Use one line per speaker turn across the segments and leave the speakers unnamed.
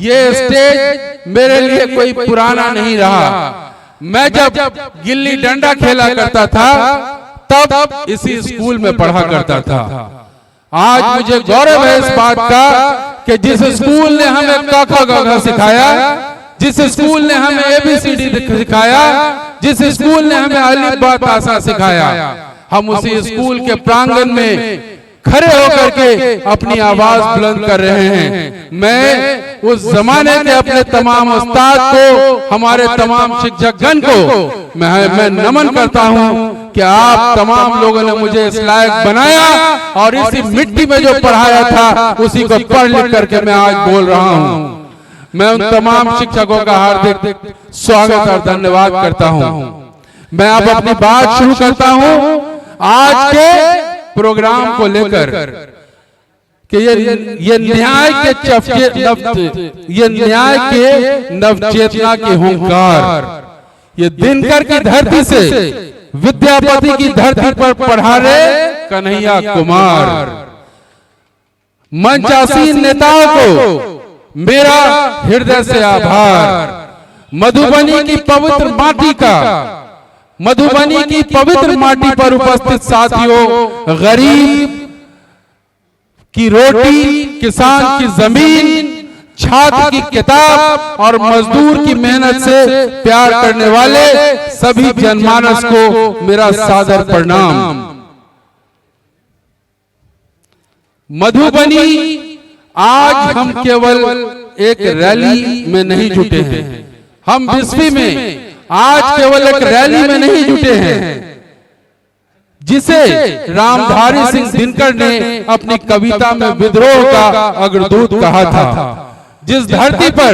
ये स्टेज मेरे लिए कोई पुराना नहीं रहा। मैं जब गिल्ली डंडा खेला करता था तब इसी स्कूल में पढ़ा करता था। आज मुझे गौरव है इस बात का कि जिस स्कूल ने हमें क ख ग घ सिखाया, जिस स्कूल ने हमें ABCD सिखाया, जिस स्कूल ने हमें अलिफ बा ता सा सिखाया, हम उसी स्कूल के प्रांगण में खड़े होकर के अपनी आवाज बुलंद कर रहे हैं। मैं उस जमाने के अपने तमाम उस्ताद को, हमारे तमाम शिक्षकगण को मैं नमन करता हूं कि आप तमाम लोगों ने मुझे इस लायक बनाया और इसी मिट्टी में जो पढ़ाया था उसी को पढ़ लिख करके मैं आज बोल रहा हूं। मैं उन तमाम शिक्षकों का हार्दिक स्वागत और धन्यवाद करता हूं। मैं अब अपनी बात शुरू करता हूं आज के प्रोग्राम को लेकर कि ये न्याय के नवचेतना के होंकार, ये दिनकर की धरती से विद्यापति की धरती पर पधारे कन्हैया कुमार। मंचासीन नेताओं को मेरा हृदय से आभार। मधुबनी की पवित्र माटी का, मधुबनी की पवित्र माटी पर उपस्थित साथियों, गरीब की रोटी, किसान की जमीन, छात्र की किताब और मजदूर की मेहनत से प्यार करने वाले सभी जनमानस को मेरा सादर प्रणाम। मधुबनी, आज हम केवल एक रैली में नहीं जुटे हैं, हम बिस्फी में आज केवल एक रैली में नहीं जुटे हैं, जिसे रामधारी सिंह दिनकर ने अपनी कविता में विद्रोह का अग्रदूत कहा था। जिस धरती पर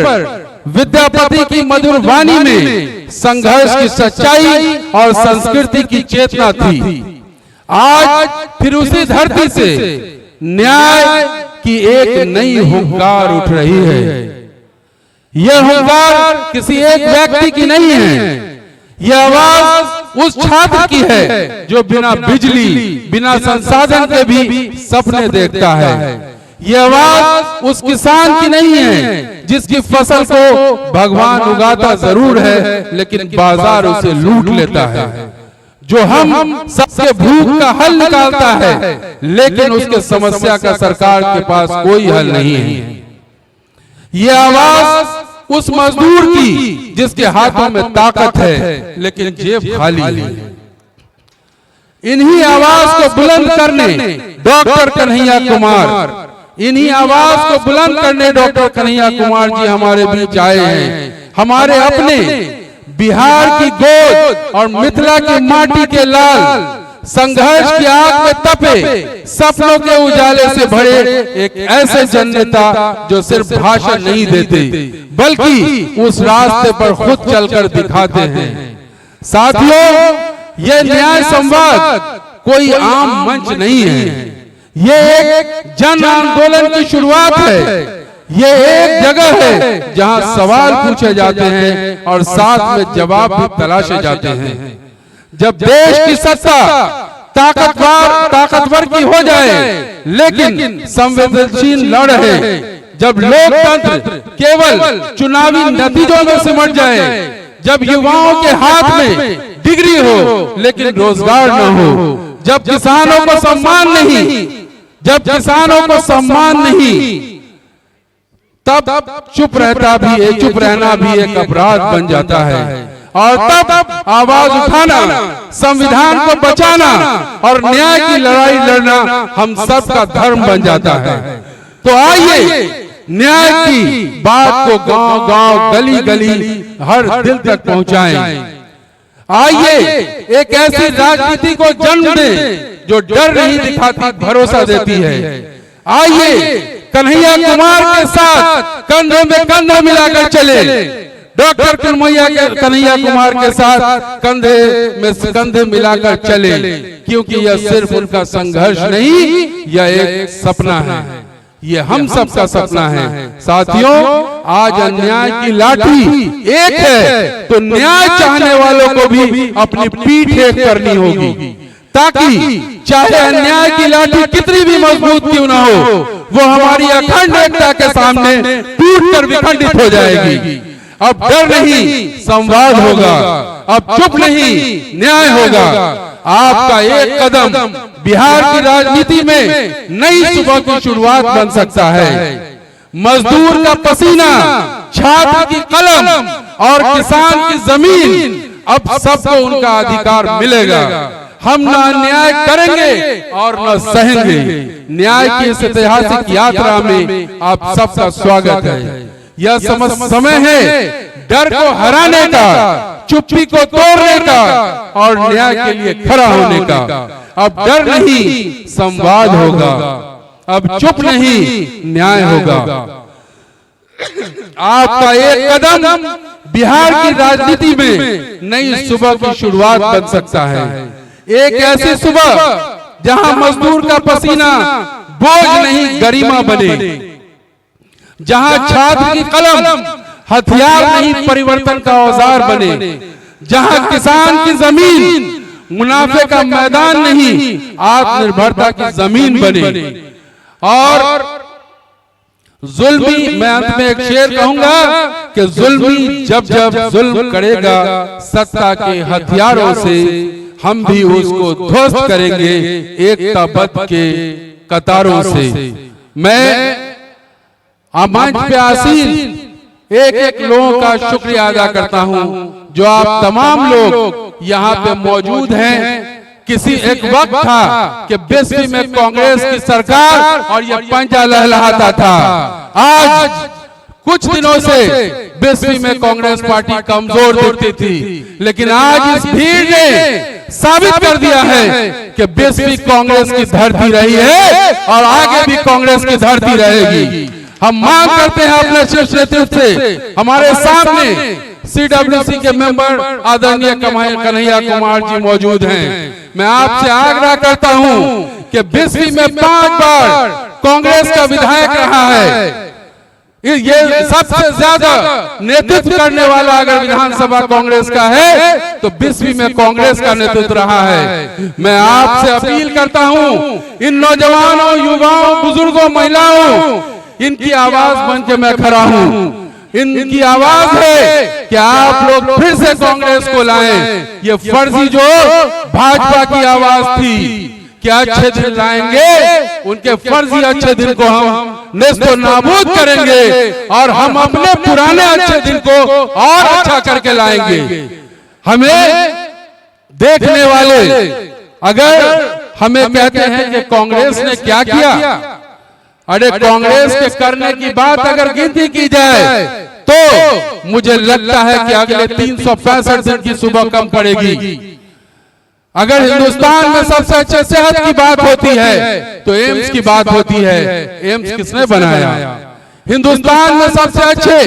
विद्यापति की मधुर वाणी में संघर्ष की सच्चाई और संस्कृति की चेतना थी, आज फिर उसी धरती से न्याय की एक नई हुंकार उठ रही है। यह हुंकार किसी एक व्यक्ति की नहीं है, यह आवाज उस छात्र की है जो बिना बिजली, बिना संसाधन के भी सपने देखता है। यह आवाज उस किसान की नहीं है जिसकी फसल को भगवान उगाता जरूर है लेकिन बाजार उसे लूट लेता है। जो हम सबसे भूख का हल निकालता है लेकिन उसके समस्या का सरकार के पास कोई हल नहीं है। यह आवाज उस मजदूर की जिसके हाथों में ताकत है लेकिन जेब खाली है। इन्हीं आवाज को बुलंद करने डॉक्टर कन्हैया कुमार, इन्हीं आवाज को बुलंद करने डॉक्टर कन्हैया कुमार जी हमारे बीच आए हैं। हमारे अपने बिहार की गोद और मिथिला की माटी के लाल, संघर्ष की आग में तपे, सपनों के उजाले से भरे एक ऐसे जननेता जो सिर्फ भाषण नहीं देते बल्कि उस रास्ते पर खुद चलकर दिखाते हैं। साथियों, यह न्याय संवाद कोई आम मंच नहीं है, यह एक जन आंदोलन की शुरुआत है। यह एक जगह है जहां सवाल पूछे जाते हैं और साथ में जवाब भी तलाशे जाते हैं। जब देश की सत्ता ताकतवर की हो जाए लेकिन संवेदनशील न रहे, जब लोकतंत्र केवल चुनावी नतीजों में सिमट जाए, जब युवाओं के हाथ में डिग्री हो लेकिन रोजगार न हो, जब किसानों को सम्मान नहीं, जब किसानों को सम्मान नहीं, तब चुप रहना भी एक अपराध बन जाता है। और तब आवाज उठाना, संविधान को बचाना और न्याय की लड़ाई लड़ना हम सब का धर्म बन जाता है। तो आइए न्याय की बात को गांव-गांव, गली-गली, हर दिल तक पहुंचाएं। आइए एक ऐसी राजनीति को जन्म दें जो डर नहीं दिखाती, भरोसा देती है। आइए कन्हैया कुमार के साथ कंधे में कंधा मिलाकर चले, डॉक्टर कन्हैया कुमार के साथ कंधे में कंधे मिलाकर चले, क्योंकि यह सिर्फ उनका संघर्ष नहीं, यह एक सपना है, ये हम सबका सपना है। साथियों, आज अन्याय की लाठी एक है तो न्याय चाहने वालों को भी अपनी पीठ एक करनी होगी, ताकि चाहे अन्याय की लाठी कितनी भी मजबूत क्यों ना हो, वो हमारी अखंड एकता के सामने टूटकर विखंडित हो जाएगी। अब डर नहीं, संवाद होगा। अब चुप नहीं, न्याय होगा। आपका एक कदम बिहार की राजनीति में नई सुबह की शुरुआत बन सकता है। मजदूर का पसीना, छात्र की कलम और किसान की जमीन, अब सबको उनका अधिकार मिलेगा। हम न अन्याय करेंगे और न सहेंगे। न्याय की इस ऐतिहासिक यात्रा में आप सबका स्वागत है। यह समय है डर को हराने का, चुप्पी को तोड़ने का और न्याय के लिए खड़ा होने का। अब डर नहीं, संवाद होगा। अब चुप नहीं, न्याय होगा। आपका एक कदम बिहार की राजनीति में नई सुबह की शुरुआत बन सकता है। एक ऐसी सुबह जहां मजदूर का पसीना बोझ नहीं, गरिमा बने। जहां छात्र की कलम हथियार नहीं, परिवर्तन का औजार बने। जहां किसान की जमीन मुनाफे का मैदान नहीं, आत्मनिर्भरता की जमीन बने। और जुल्मी, मैं अंत में एक शेर कहूंगा कि जुल्मी जब जब जुल्म करेगा सत्ता के हथियारों से, हम भी उसको ध्वस्त करेंगे एकताबद्ध के कतारों से। मैं मंच पे आसीन एक एक लोगों का शुक्रिया अदा करता हूं जो आप तमाम लोग यहाँ पे मौजूद हैं। किसी एक वक्त था कि बिस्फी में कांग्रेस की सरकार और ये पंजा लहलहाता था। आज कुछ दिनों से बिस्फी में कांग्रेस पार्टी कमजोर दिखती थी, लेकिन आज इस भीड़ ने साबित कर दिया है कि बिस्फी कांग्रेस की धरती रही है और आगे भी कांग्रेस की धरती रहेगी। हम मांग करते हैं अपने शीर्ष नेतृत्व से, हमारे सामने CWC के मेंबर आदरणीय कन्हैया कुमार जी मौजूद हैं। मैं आपसे आग्रह करता हूं कि बिस्फी में 5 बार कांग्रेस का विधायक रहा है। ये सबसे ज्यादा नेतृत्व करने वाला अगर विधानसभा कांग्रेस का है तो बिस्फी में कांग्रेस का नेतृत्व रहा है। मैं आपसे अपील करता हूं, इन नौजवानों, युवाओं, बुजुर्गों, महिलाओं, इनकी आवाज बन के मैं खड़ा हूं। इनकी आवाज है कि आप लोग फिर से कांग्रेस को लाएं। ये फर्जी जो भाजपा की आवाज थी कि अच्छे दिन लाएंगे, उनके फर्जी अच्छे दिन को हम नेस्तो नाबूद करेंगे और हम अपने पुराने अच्छे दिन को और अच्छा करके लाएंगे। हमें देखने वाले अगर हमें कहते हैं कि कांग्रेस ने क्या किया, अरे कांग्रेस के करने की बात अगर गिनती की जाए तो मुझे लगता है कि अगले 365 दिन की सुबह कम पड़ेगी। अगर हिंदुस्तान में सबसे अच्छे सेहत की बात होती है तो एम्स की बात होती है। एम्स किसने बनाया? हिंदुस्तान में सबसे अच्छे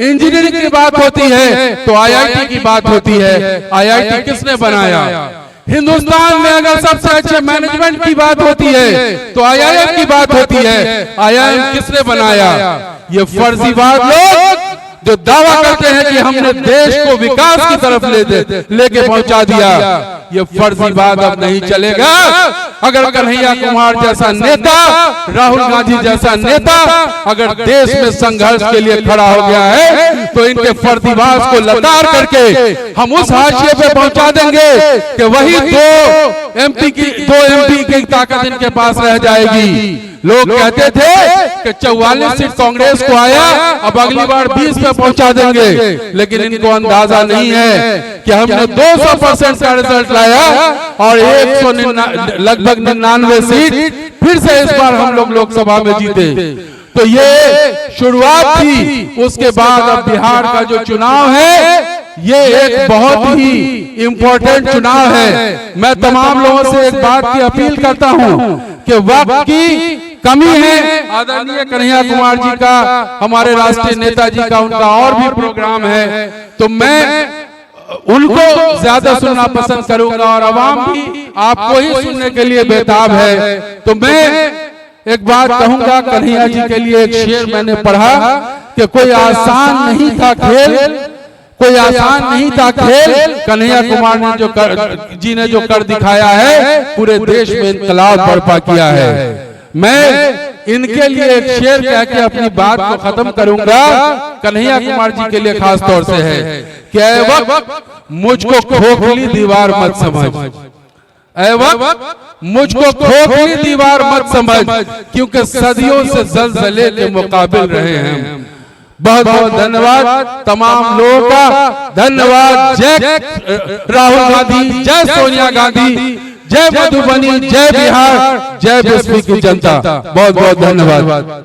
इंजीनियरिंग की बात होती है तो IIT की बात होती है। IIT किसने बनाया? हिंदुस्तान में अगर सबसे अच्छे मैनेजमेंट की बात होती है तो IIM की बात होती है। IIM किसने बनाया? ये फर्जीवाद लोग जो दावा करते हैं कि हमने देश को विकास की तरफ लेके पहुंचा दिया, ये फर्जीवाद अब नहीं चलेगा। अगर कन्हैया कुमार जैसा नेता, राहुल गांधी जैसा नेता अगर देश में संघर्ष के लिए खड़ा हो गया है तो इनके फर्जीवाद को लताड़ करके हम उस हाशिए पे पहुंचा देंगे कि वही 2 MP की ताकत इनके पास रह जाएगी। लोग कहते थे कि 44 सीट कांग्रेस को आया, अब अगली बार 20 पे पहुंचा देंगे, लेकिन इनको अंदाजा नहीं है कि हमने 200% का रिजल्ट लाया और 100 लगभग 99 सीट फिर से इस बार हम लोग लोकसभा में जीते। तो ये शुरुआत थी। उसके बाद अब बिहार का जो चुनाव है ये एक बहुत ही इंपॉर्टेंट चुनाव है। मैं तमाम लोगों से एक बात की अपील करता हूं कि वक्त की कमी है। आदरणीय कन्हैया कुमार जी का, हमारे राष्ट्रीय नेताजी का, उनका और भी प्रोग्राम है, तो मैं उनको ज्यादा सुनना पसंद करूंगा और आवाम भी आपको ही सुनने के लिए बेताब है। तो मैं एक बात कहूंगा, कन्हैया जी के लिए एक शेर मैंने पढ़ा कि कोई आसान नहीं था खेल, कोई आसान नहीं था खेल, कन्हैया कुमार ने जी ने जो कर दिखाया है, पूरे देश में इंकलाब बर्पा किया है। मैं इनके लिए एक शेर कह के अपनी बात को खत्म करूंगा। कन्हैया कुमार जी के लिए खास तौर से है कि ऐ वक्त मुझको खोखली दीवार मत समझ, ऐ वक्त मुझको खोखली दीवार मत समझ, क्योंकि सदियों से ज़लज़ले के मुकाबिल रहे हैं हम। बहुत बहुत धन्यवाद तमाम लोगों का। धन्यवाद। जय राहुल गांधी, जय सोनिया गांधी, जय मधुबनी, जय बिहार, जय बिस्फी की जनता। बहुत बहुत धन्यवाद।